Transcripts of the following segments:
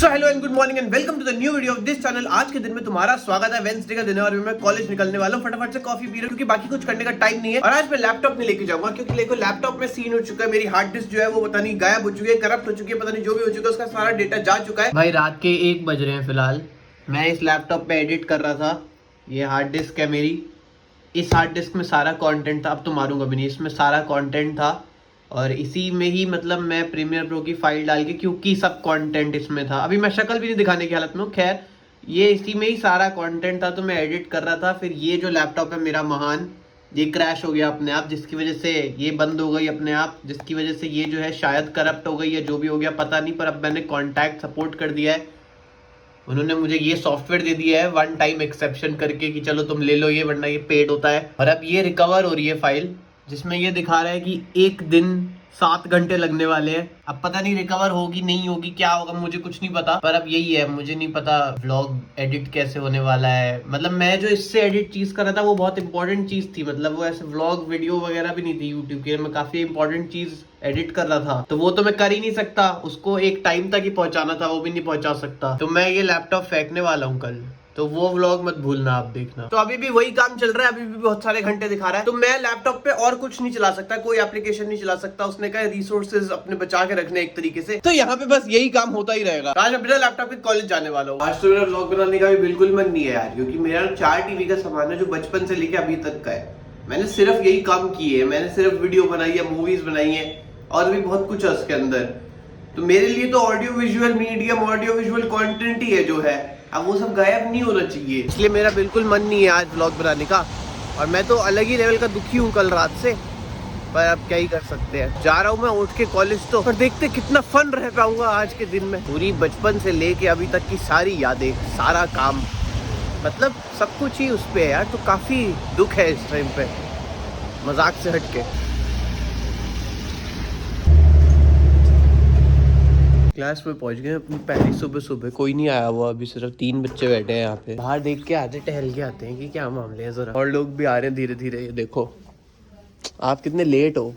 So hello and good morning and welcome to the new video of this channel. आज के दिन में तुम्हारा स्वागत है। वेडनेसडे का दिन है और मैं कॉलेज निकलने वाला हूँ। फटाफट से कॉफी पी रहा हूँ क्योंकि बाकी कुछ करने का टाइम नहीं है। और आज मैं लैपटॉप नहीं लेके जाऊंगा क्योंकि देखो लैपटॉप में सीन हो चुका है। मेरी हार्ड डिस्क जो है वो पता नहीं गायब हो चुकी है, करप्ट हो चुकी है, पता नहीं जो भी हो चुका है, उसका सारा डेटा जा चुका है। भाई रात के 1 बज रहे हैं फिलहाल। मैं इस लैपटॉप पे एडिट कर रहा था। ये हार्ड डिस्क है मेरी। इस हार्ड डिस्क में सारा कंटेंट था। अब तो मारूंगा भी नहीं, इसमें सारा कंटेंट था और इसी में ही मतलब मैं प्रीमियर प्रो की फाइल डाल के, क्योंकि सब कंटेंट इसमें था। अभी मैं शक्ल भी नहीं दिखाने की हालत में हूँ। खैर ये इसी में ही सारा कंटेंट था तो मैं एडिट कर रहा था। फिर ये जो लैपटॉप है मेरा महान, ये क्रैश हो गया अपने आप, जिसकी वजह से ये बंद हो गई अपने आप, जिसकी वजह से ये जो है शायद करप्ट हो गई या जो भी हो गया पता नहीं। पर अब मैंने कॉन्टैक्ट सपोर्ट कर दिया है। उन्होंने मुझे ये सॉफ्टवेयर दे दिया है वन टाइम एक्सेप्शन करके कि चलो तुम ले लो ये, वरना ये पेड होता है। और अब ये रिकवर हो रही है फाइल, जिसमें ये दिखा रहा है कि 1 दिन 7 घंटे लगने वाले हैं। अब पता नहीं रिकवर होगी नहीं होगी, क्या होगा मुझे कुछ नहीं पता। पर अब यही है, मुझे नहीं पता व्लॉग एडिट कैसे होने वाला है। मतलब मैं जो इससे एडिट चीज कर रहा था वो बहुत इंपॉर्टेंट चीज थी। मतलब वो ऐसे व्लॉग वीडियो वगैरह भी नहीं थी यूट्यूब के। मैं काफी इंपॉर्टेंट चीज एडिट कर रहा था तो वो तो मैं कर ही नहीं सकता। उसको एक टाइम तक ही पहुंचाना था, वो भी नहीं पहुंचा सकता। तो मैं ये लैपटॉप फेंकने वाला हूँ कल, तो वो व्लॉग मत भूलना आप देखना। तो अभी भी वही काम चल रहा है, अभी भी बहुत सारे घंटे दिखा रहा है। तो मैं लैपटॉप पे और कुछ नहीं चला सकता, कोई एप्लीकेशन नहीं चला सकता। उसने कहा रिसोर्सेज अपने बचा के रखने एक तरीके से। तो यहाँ पे बस यही काम होता ही रहेगा। आज मैं बिना लैपटॉप के कॉलेज जाने वाला हूँ। आज तो मेरा व्लॉग बनाने का भी बिल्कुल मन नहीं है यार, क्योंकि मेरा 4 टीवी का सामान है जो बचपन से लेके अभी तक का है। मैंने सिर्फ यही काम किए है। मैंने सिर्फ वीडियो बनाई है, मूवीज बनाई है और भी बहुत कुछ है उसके अंदर। तो मेरे लिए तो audio visual medium, audio visual content ही है जो है। अब वो सब गायब नहीं होना चाहिए, इसलिए मेरा बिल्कुल मन नहीं है आज व्लॉग बनाने का। और मैं तो अलग ही लेवल का दुखी हूँ कल रात से। पर अब क्या ही कर सकते हैं। जा रहा हूँ मैं उठ के कॉलेज तो, पर देखते कितना फन रह पाऊंगा आज के दिन में। पूरी बचपन से लेके अभी तक की सारी यादें, सारा काम, मतलब सब कुछ ही उस पे है यार। तो काफी दुख है इस टाइम पे, मजाक से हटके। क्लास में पहुंच गए अपनी पहली सुबह सुबह। कोई नहीं आया हुआ अभी, सिर्फ 3 बच्चे बैठे हैं यहाँ पे। बाहर देख के आते, टहल के आते हैं कि क्या मामले हैं जरा। और लोग भी आ रहे हैं धीरे धीरे। ये देखो आप कितने लेट हो,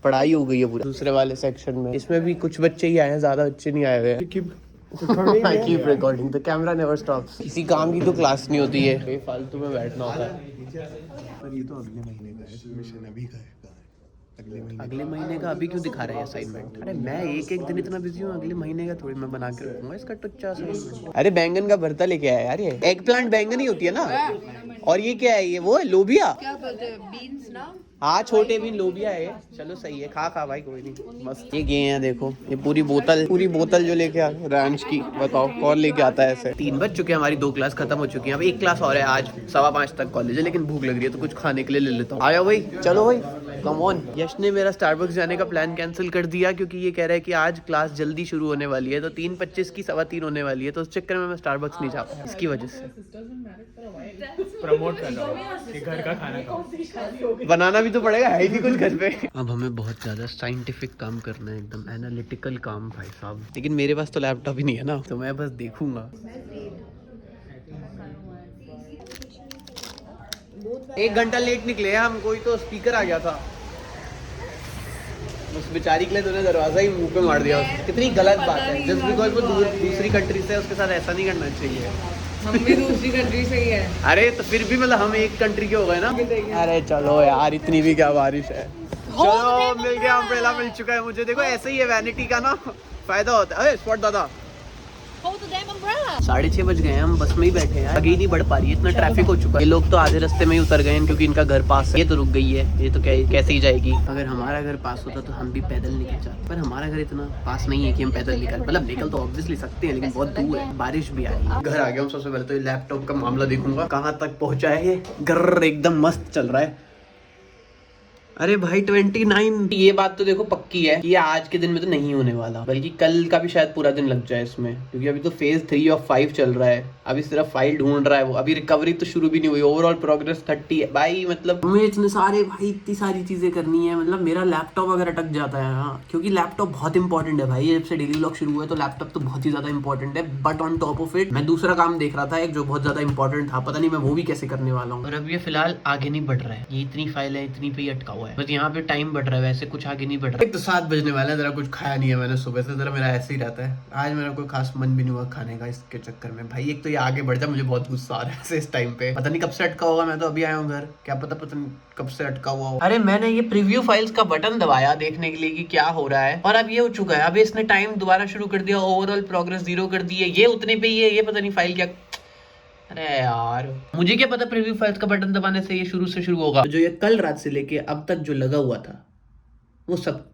पढ़ाई हो गई है पूरा। दूसरे वाले सेक्शन में इसमें भी कुछ बच्चे ही आए हैं, ज्यादा बच्चे नहीं आए हुए हैं। I keep recording, the camera never stops। किसी काम की तो क्लास नहीं होती है, बेफालतू में बैठना होता है। पर ये तो अगले महीने का है, सबमिशन अभी का है। अगले महीने का अभी क्यों दिखा रहे हैं असाइनमेंट? अरे मैं एक दिन इतना बिजी हूँ, अगले महीने का थोड़ी मैं बना के रखूंगा इसका टुच्चा असाइनमेंट। अरे बैंगन का भरता लेके आया यार। ये एग प्लांट बैंगन ही होती है ना। और ये क्या है? ये वो है लोबिया, क्या बोलते हैं, बीन्स ना। हाँ छोटे भी लोबिया है। चलो सही है, खा खा भाई, कोई नहीं मस्त। ये गए हैं देखो, ये पूरी बोतल जो लेके आ रंच की। बताओ कौन लेके आता है ऐसे? 3 बज चुके हैं, हमारी 2 क्लास खत्म हो चुकी हैं। अब 1 क्लास और है। आज 5:15 तक कॉलेज है, लेकिन भूख लग रही है तो कुछ खाने के लिए ले लेता हूँ। आया भाई, चलो भाई कम ऑन। यश ने मेरा स्टारबक्स जाने का प्लान कैंसिल कर दिया क्योंकि ये कह रहा है कि आज क्लास जल्दी शुरू होने वाली है, तो 3:25 की 3:15 होने वाली है। तो उस चक्कर में मैं स्टारबक्स नहीं जा पाया इसकी वजह से। प्रमोट कर रहा हूँ कि घर का खाना खाओ। बनाना भी तो पड़ेगा, है ही नहीं कुछ घर पे। अब हमें बहुत ज्यादा साइंटिफिक काम करना है, एकदम एनालिटिकल काम भाई साहब। लेकिन मेरे पास तो लैपटॉप ही नहीं है ना, तो मैं बस देखूंगा। 1 घंटा लेट निकले हम, कोई तो स्पीकर आ गया था। उस बेचारी के लिए तूने दरवाजा ही मुंह पे मार दिया। कितनी गलत बात है। जस्ट बिकॉज वो दूसरी कंट्री से, उसके साथ ऐसा नहीं करना चाहिए। हम भी दूसरी कंट्री से ही है। अरे तो फिर भी मतलब हम एक कंट्री के हो गए ना। अरे चलो यार, इतनी भी क्या बारिश है। चलो मिल गया, अम्ब्रेला मिल चुका है मुझे। देखो ऐसे ही है वैनिटी का ना फायदा होता है। अरे स्पॉट दादा, 6:30 बज गए हैं, हम बस में ही बैठे हैं। आगे ही नहीं बढ़ पा रही है, इतना ट्रैफिक हो चुका है। ये लोग तो आधे रास्ते में ही उतर गए हैं क्योंकि इनका घर पास है। ये तो रुक गई है, ये तो कैसे ही जाएगी। अगर हमारा घर पास होता तो हम भी पैदल निकल जाते, पर हमारा घर इतना पास नहीं है कि हम पैदल निकल, मतलब निकल तो ऑब्वियसली सकते हैं लेकिन बहुत दूर है। बारिश भी आ रही है। घर आ गया हूँ। सबसे पहले तो लैपटॉप का मामला देखूंगा, कहाँ तक पहुंचा है। ये गर्र एकदम मस्त चल रहा है। अरे भाई 29, ये बात तो देखो पक्की है कि ये आज के दिन में तो नहीं होने वाला, बल्कि कल का भी शायद पूरा दिन लग जाए इसमें, क्योंकि अभी तो फेज 3 ऑफ 5 चल रहा है। अभी सिर्फ फाइल ढूंढ रहा है वो, अभी रिकवरी तो शुरू भी नहीं हुई। ओवरऑल प्रोग्रेस 30 है भाई। मतलब हमें इतने सारे भाई, इतनी सारी चीजें करनी है। मतलब मेरा लैपटॉप अगर अटक जाता है, हाँ, क्योंकि लैपटॉप बहुत इंपॉर्टेंट है भाई। जब से डेली व्लॉग शुरू हुआ है तो लैपटॉप तो बहुत ही ज्यादा इंपॉर्टेंट है। But on top of it मैं दूसरा काम देख रहा था एक जो बहुत ज्यादा इंपॉर्टेंट था, पता नहीं मैं वो भी कैसे करने वाला हूँ। और अब ये फिलहाल आगे नहीं बढ़ रहा है, ये इतनी फाइल है, इतनी पे अटका हुआ हुआ है, बस यहाँ पे टाइम बढ़ रहा है, वैसे कुछ आगे नहीं बढ़ रहा है। एक तो 7 बजने वाला है, जरा कुछ खाया नहीं है मैंने सुबह से, जरा मेरा ऐसे ही रहता है। आज मेरा कोई खास मन भी नहीं हुआ खाने का इसके चक्कर में। भाई एक तो ये आगे बढ़ जा, मुझे बहुत गुस्सा आ रहा है इस टाइम पे। पता नहीं कब से अटका होगा, मैं तो अभी आया हूँ घर, क्या पता नहीं कब से अटका हुआ हो। अरे मैंने ये प्रीव्यू फाइल्स का बटन दबाया देखने के लिए कि क्या हो रहा है, और अब ये हो चुका है। अब इसने टाइम दोबारा शुरू कर दिया, ओवरऑल प्रोग्रेस 0 कर दी है। ये उतने पे ही है, ये पता नहीं फाइल क्या। अरे यार मुझे क्या पता प्रीव्यू फाइल्स का बटन दबाने से ये शुरू से शुरू होगा। जो ये कल रात से लेके अब तक जो लगा हुआ था वो सब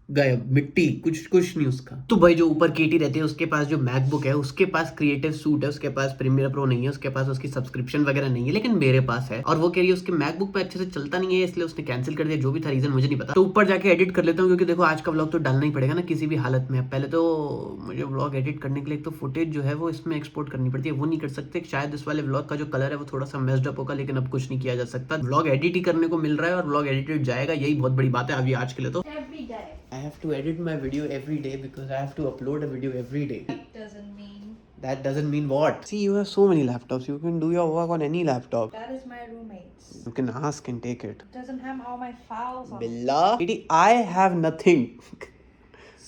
गायब, मिट्टी, कुछ नहीं उसका। तो भाई जो ऊपर केटी रहती है उसके पास जो मैकबुक है, उसके पास क्रिएटिव सूट है, उसके पास प्रीमियर प्रो नहीं है, उसके पास उसकी सब्सक्रिप्शन वगैरह नहीं है, लेकिन मेरे पास है। और वो कह रही है उसके मैकबुक पे अच्छे से चलता नहीं है, इसलिए उसने कैंसिल कर दिया। जो भी था रीजन मुझे नहीं पता। तो ऊपर जाके एडिट कर लेता हूँ, क्योंकि देखो आज का व्लॉग तो डालना ही पड़ेगा ना किसी भी हालत में। पहले तो मुझे व्लॉग एडिट करने के लिए तो फुटेज जो है वो इसमें एक्सपोर्ट करनी पड़ती है, वो नहीं कर सकते। शायद इस वाले व्लॉग का जो कलर है वो थोड़ा सा मेस्ड अप होगा, लेकिन अब कुछ नहीं किया जा सकता। व्लॉग एडिट ही करने को मिल रहा है और व्लॉग एडिटेड जाएगा, यही बहुत बड़ी बात है अभी आज के लिए। तो I have to edit my video every day because I have to upload a video every day. That doesn't mean what? See, you have so many laptops. You can do your work on any laptop. That is my roommate's. You can ask and take it. Doesn't have all my files on. Billa, I have nothing.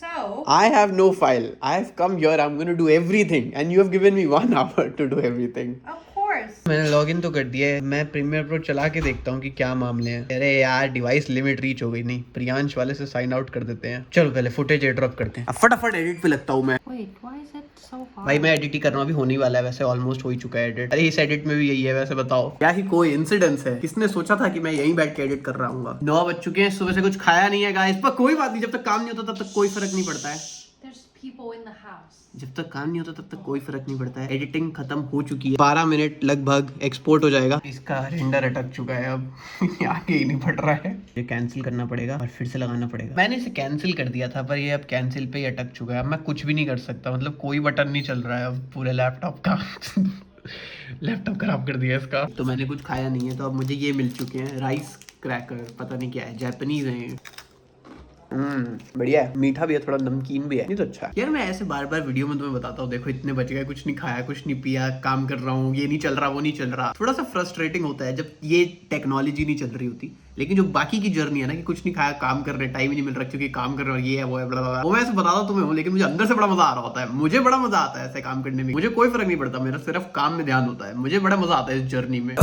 So, I have no file. I have come here. I'm going to do everything, and you have given me 1 hour to do everything. of course. मैंने login तो कर दिया है, मैं premiere pro चला के देखता हूँ कि क्या मामले हैं। अरे यार डिवाइस लिमिट रीच हो गई। नहीं, प्रियांश वाले से साइन आउट कर देते हैं। चलो पहले फुटेज एयर ड्रॉप करते हैं। अब फटाफट एडिट पे लगता हूँ मैं। Wait, why is it so hard? भाई मैं एडिट ही कर रहा हूँ, अभी होने वाला है, वैसे ऑलमोस्ट हो ही चुका है एडिट। अरे इस एडिट में भी यही है, वैसे बताओ क्या ही कोई इंसिडेंस है। किसने सोचा था कि मैं यहीं बैठ के एडिट कर रहा हूँ। 9 बज चुके हैं, सुबह से कुछ खाया नहीं है गाइस, पर कोई बात नहीं, जब तक काम नहीं होता तब तक कोई फर्क नहीं पड़ता है। There's people in the house. जब तक काम नहीं होता तब तक कोई फर्क नहीं पड़ता है। एडिटिंग खत्म हो चुकी है, 12 मिनट लगभग एक्सपोर्ट हो जाएगा। इसका रेंडर अटक चुका है, अब आगे ही नहीं बढ़ रहा है। ये कैंसिल करना पड़ेगा और फिर से लगाना पड़ेगा। मैंने इसे कैंसिल कर दिया था, पर ये अब कैंसिल पे ही अटक चुका है। अब मैं कुछ भी नहीं कर सकता, मतलब कोई बटन नहीं चल रहा है अब पूरे लैपटॉप का। लैपटॉप खराब कर दिया इसका। तो मैंने कुछ खाया नहीं है, तो अब मुझे ये मिल चुके हैं राइस क्रैकर, पता नहीं क्या है, जापानीज है। बढ़िया है, मीठा भी है, थोड़ा नमकीन भी है, नहीं तो अच्छा यार। मैं ऐसे बार बार वीडियो में तुम्हें बताता हूँ, देखो इतने बच गए, कुछ नहीं खाया, कुछ नहीं पिया, काम कर रहा हूँ, ये नहीं चल रहा, वो नहीं चल रहा। थोड़ा सा फ्रस्ट्रेटिंग होता है जब ये टेक्नोलॉजी नहीं चल रही होती। लेकिन जो बाकी की जर्नी है ना, कि कुछ नहीं खाया, काम कर रहे, टाइम ही नहीं मिल रहा क्योंकि काम कर रहे हो, ये है वो है, बड़ा वो मैं ऐसे बताता हूँ तुम्हें हूँ, लेकिन मुझे अंदर से बड़ा मजा आ रहा होता है। मुझे बड़ा मजा आता है ऐसे काम करने में, मुझे कोई फर्क नहीं पड़ता, मेरा सिर्फ काम में ध्यान होता है। मुझे बड़ा मजा आता है इस जर्नी में।